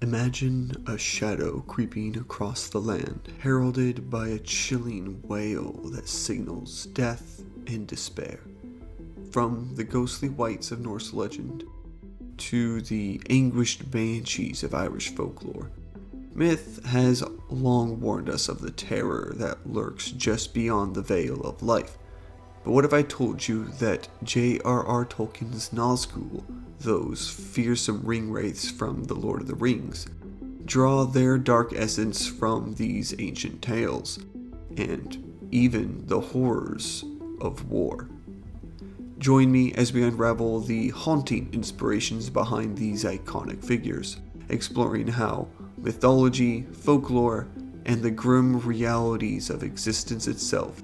Imagine a shadow creeping across the land, heralded by a chilling wail that signals death and despair. From the ghostly wights of Norse legend to the anguished banshees of Irish folklore, myth has long warned us of the terror that lurks just beyond the veil of life. But what if I told you that J.R.R. Tolkien's Nazgûl, those fearsome Ringwraiths from The Lord of the Rings, draw their dark essence from these ancient tales, and even the horrors of war? Join me as we unravel the haunting inspirations behind these iconic figures, exploring how mythology, folklore, and the grim realities of existence itself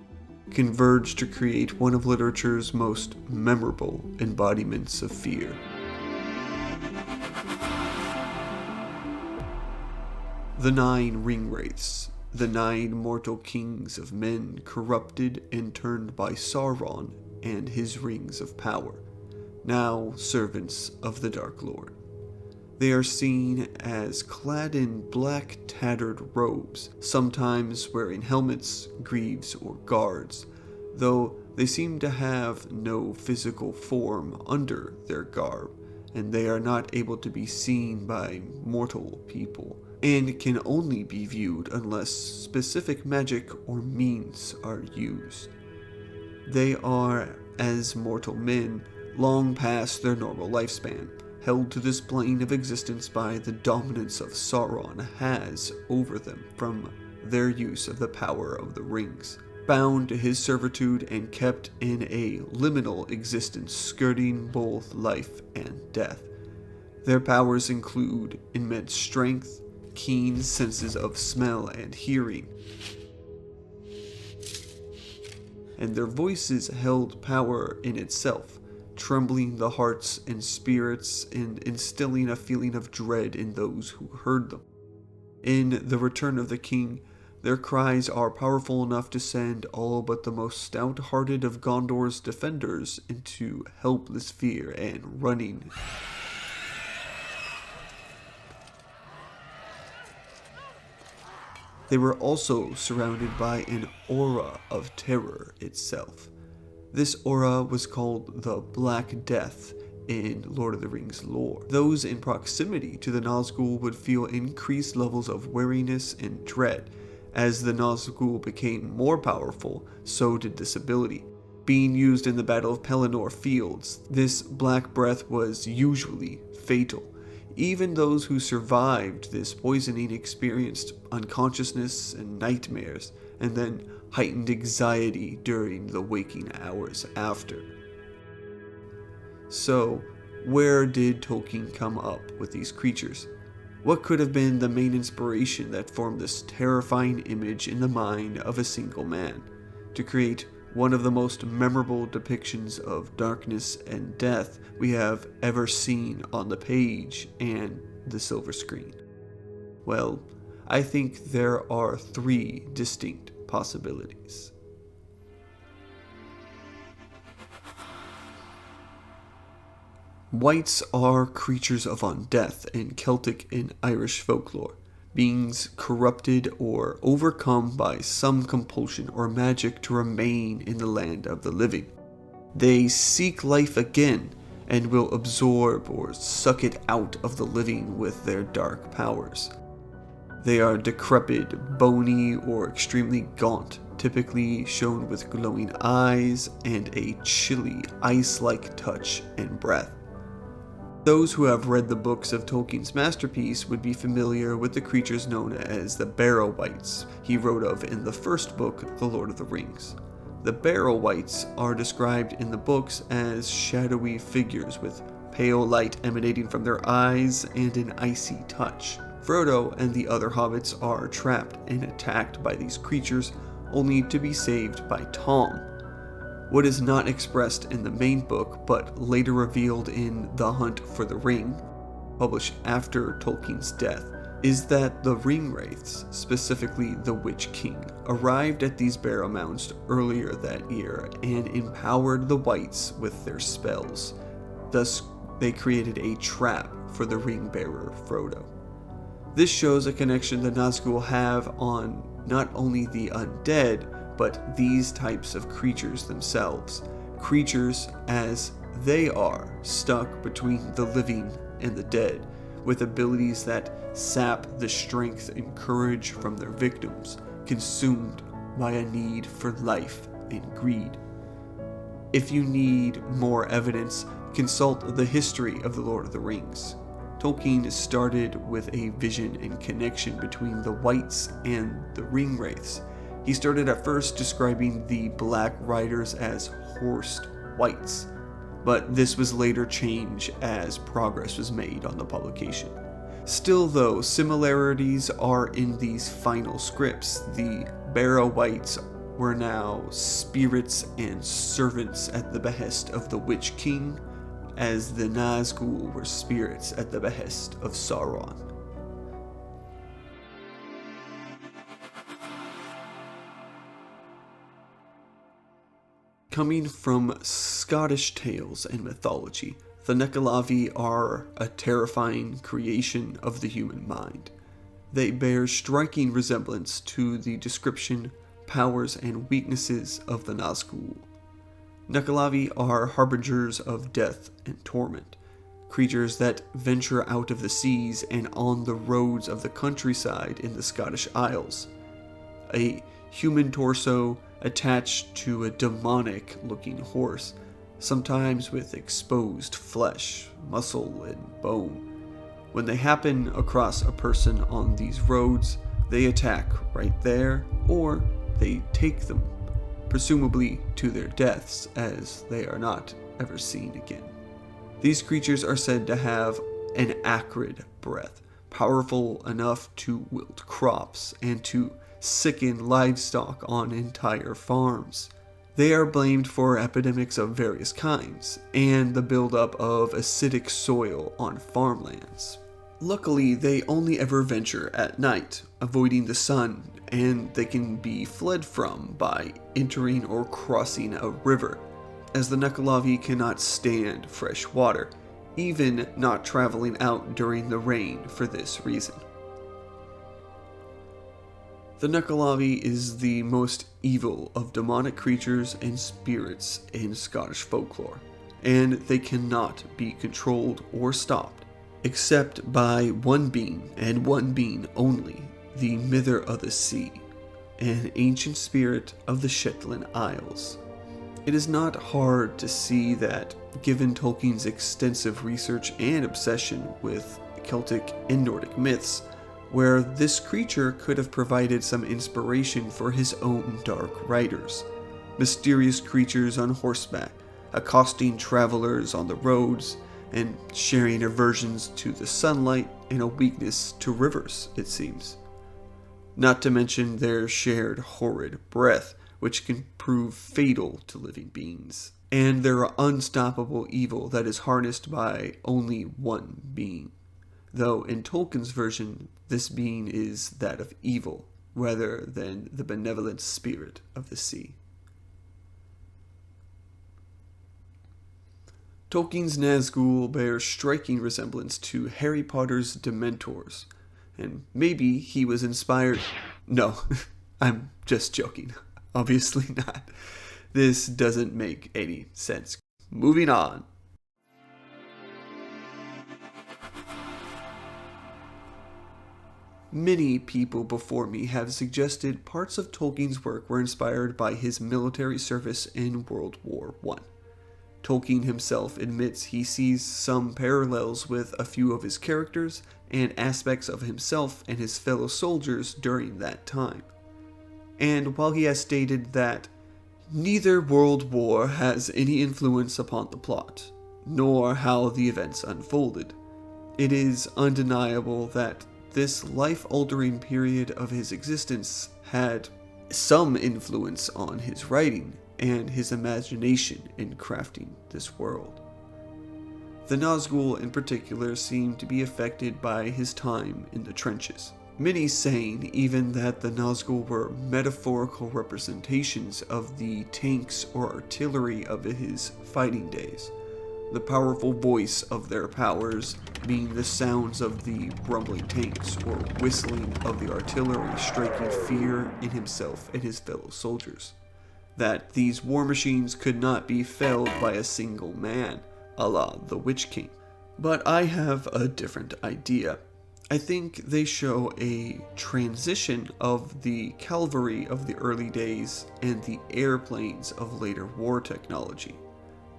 converge to create one of literature's most memorable embodiments of fear. The 9 Ringwraiths, the 9 mortal kings of men corrupted and turned by Sauron and his rings of power, now servants of the Dark Lord. They are seen as clad in black tattered robes, sometimes wearing helmets, greaves, or guards, though they seem to have no physical form under their garb, and they are not able to be seen by mortal people, and can only be viewed unless specific magic or means are used. They are, as mortal men, long past their normal lifespan, held to this plane of existence by the dominance of Sauron has over them from their use of the power of the rings, bound to his servitude and kept in a liminal existence skirting both life and death. Their powers include immense strength, keen senses of smell and hearing, and their voices held power in itself, trembling the hearts and spirits and instilling a feeling of dread in those who heard them. In The Return of the King, their cries are powerful enough to send all but the most stout-hearted of Gondor's defenders into helpless fear and running. They were also surrounded by an aura of terror itself. This aura was called the Black Death in Lord of the Rings lore. Those in proximity to the Nazgûl would feel increased levels of wariness and dread. As the Nazgûl became more powerful, so did this ability. Being used in the Battle of Pelennor Fields, this black breath was usually fatal. Even those who survived this poisoning experienced unconsciousness and nightmares, and then heightened anxiety during the waking hours after. So, where did Tolkien come up with these creatures? What could have been the main inspiration that formed this terrifying image in the mind of a single man, to create one of the most memorable depictions of darkness and death we have ever seen on the page and the silver screen? Well, I think there are 3 distinct possibilities. Wights are creatures of undeath in Celtic and Irish folklore, beings corrupted or overcome by some compulsion or magic to remain in the land of the living. They seek life again and will absorb or suck it out of the living with their dark powers. They are decrepit, bony, or extremely gaunt, typically shown with glowing eyes and a chilly, ice-like touch and breath. Those who have read the books of Tolkien's masterpiece would be familiar with the creatures known as the Barrow-wights he wrote of in the first book, The Lord of the Rings. The Barrow-wights are described in the books as shadowy figures with pale light emanating from their eyes and an icy touch. Frodo and the other hobbits are trapped and attacked by these creatures, only to be saved by Tom. What is not expressed in the main book, but later revealed in The Hunt for the Ring, published after Tolkien's death, is that the Ringwraiths, specifically the Witch King, arrived at these Barrow Mounds earlier that year and empowered the Wights with their spells. Thus, they created a trap for the ring bearer Frodo. This shows a connection the Nazgûl have on not only the undead, but these types of creatures themselves. Creatures as they are stuck between the living and the dead, with abilities that sap the strength and courage from their victims, consumed by a need for life and greed. If you need more evidence, consult the history of the Lord of the Rings. Tolkien started with a vision and connection between the Wights and the Ringwraiths. He started at first describing the Black Riders as horsed wights, but this was later changed as progress was made on the publication. Still though, similarities are in these final scripts. The Barrow Wights were now spirits and servants at the behest of the Witch King, as the Nazgûl were spirits at the behest of Sauron. Coming from Scottish tales and mythology, the Nuckelavee are a terrifying creation of the human mind. They bear striking resemblance to the description, powers, and weaknesses of the Nazgûl. Nuckelavee are harbingers of death and torment, creatures that venture out of the seas and on the roads of the countryside in the Scottish Isles. A human torso attached to a demonic-looking horse, sometimes with exposed flesh, muscle, and bone. When they happen across a person on these roads, they attack right there, or they take them, presumably to their deaths, as they are not ever seen again. These creatures are said to have an acrid breath, powerful enough to wilt crops and to sicken livestock on entire farms. They are blamed for epidemics of various kinds, and the buildup of acidic soil on farmlands. Luckily, they only ever venture at night, avoiding the sun, and they can be fled from by entering or crossing a river, as the Nuckelavee cannot stand fresh water, even not traveling out during the rain for this reason. The Nuckelavee is the most evil of demonic creatures and spirits in Scottish folklore, and they cannot be controlled or stopped, except by one being, and one being only, the Mither of the Sea, an ancient spirit of the Shetland Isles. It is not hard to see that, given Tolkien's extensive research and obsession with Celtic and Nordic myths, where this creature could have provided some inspiration for his own dark writers. Mysterious creatures on horseback, accosting travelers on the roads, and sharing aversions to the sunlight and a weakness to rivers, it seems. Not to mention their shared horrid breath, which can prove fatal to living beings, and their unstoppable evil that is harnessed by only one being. Though in Tolkien's version, this being is that of evil, rather than the benevolent spirit of the sea. Tolkien's Nazgûl bears striking resemblance to Harry Potter's Dementors, and maybe he was inspired... No, I'm just joking. Obviously not. This doesn't make any sense. Moving on. Many people before me have suggested parts of Tolkien's work were inspired by his military service in World War I. Tolkien himself admits he sees some parallels with a few of his characters and aspects of himself and his fellow soldiers during that time. And while he has stated that neither World War has any influence upon the plot, nor how the events unfolded, it is undeniable that this life-altering period of his existence had some influence on his writing and his imagination in crafting this world. The Nazgûl in particular seem to be affected by his time in the trenches, many saying even that the Nazgûl were metaphorical representations of the tanks or artillery of his fighting days, the powerful voice of their powers being the sounds of the rumbling tanks or whistling of the artillery, striking fear in himself and his fellow soldiers. That these war machines could not be felled by a single man, a la the Witch King. But I have a different idea. I think they show a transition of the cavalry of the early days and the airplanes of later war technology.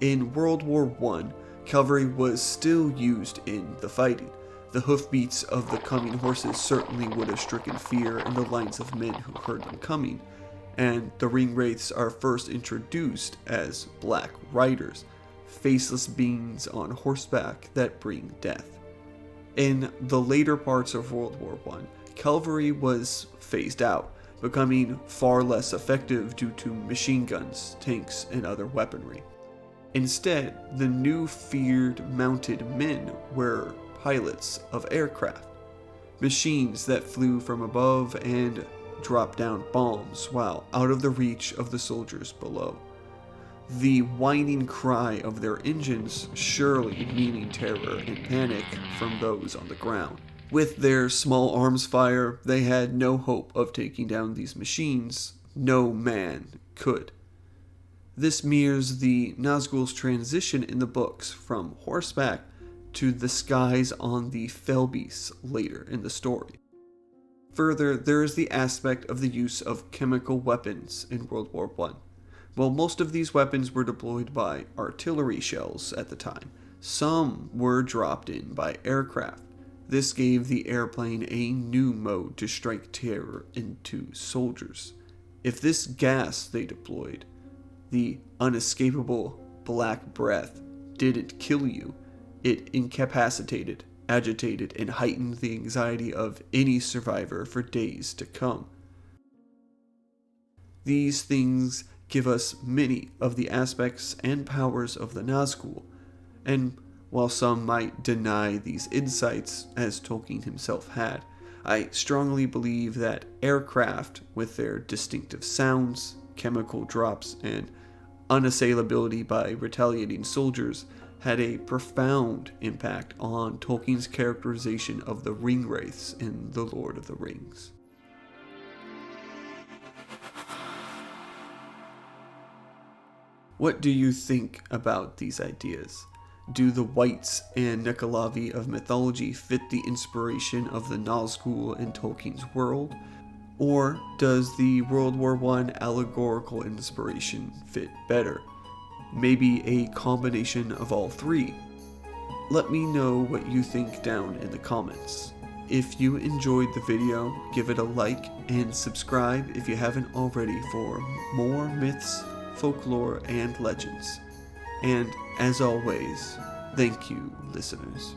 In World War I, cavalry was still used in the fighting. The hoofbeats of the coming horses certainly would have stricken fear in the lines of men who heard them coming, and the Ringwraiths are first introduced as black riders, faceless beings on horseback that bring death. In the later parts of World War I, cavalry was phased out, becoming far less effective due to machine guns, tanks, and other weaponry. Instead, the new feared mounted men were pilots of aircraft, machines that flew from above and dropped down bombs while out of the reach of the soldiers below. The whining cry of their engines surely meaning terror and panic from those on the ground. With their small arms fire, they had no hope of taking down these machines. No man could. This mirrors the Nazgûl's transition in the books from horseback to the skies on the Felbeasts later in the story. Further, there is the aspect of the use of chemical weapons in World War I. While most of these weapons were deployed by artillery shells at the time, some were dropped in by aircraft. This gave the airplane a new mode to strike terror into soldiers. If this gas they deployed, the unescapable black breath, didn't kill you, it incapacitated, agitated, and heightened the anxiety of any survivor for days to come. These things give us many of the aspects and powers of the Nazgûl, and while some might deny these insights, as Tolkien himself had, I strongly believe that aircraft, with their distinctive sounds, chemical drops, and unassailability by retaliating soldiers, had a profound impact on Tolkien's characterization of the Ringwraiths in The Lord of the Rings. What do you think about these ideas? Do the Wights and Nuckelavee of mythology fit the inspiration of the Nazgûl in Tolkien's world? Or does the World War I allegorical inspiration fit better? Maybe a combination of all three? Let me know what you think down in the comments. If you enjoyed the video, give it a like and subscribe if you haven't already for more myths, folklore, and legends. And as always, thank you, listeners.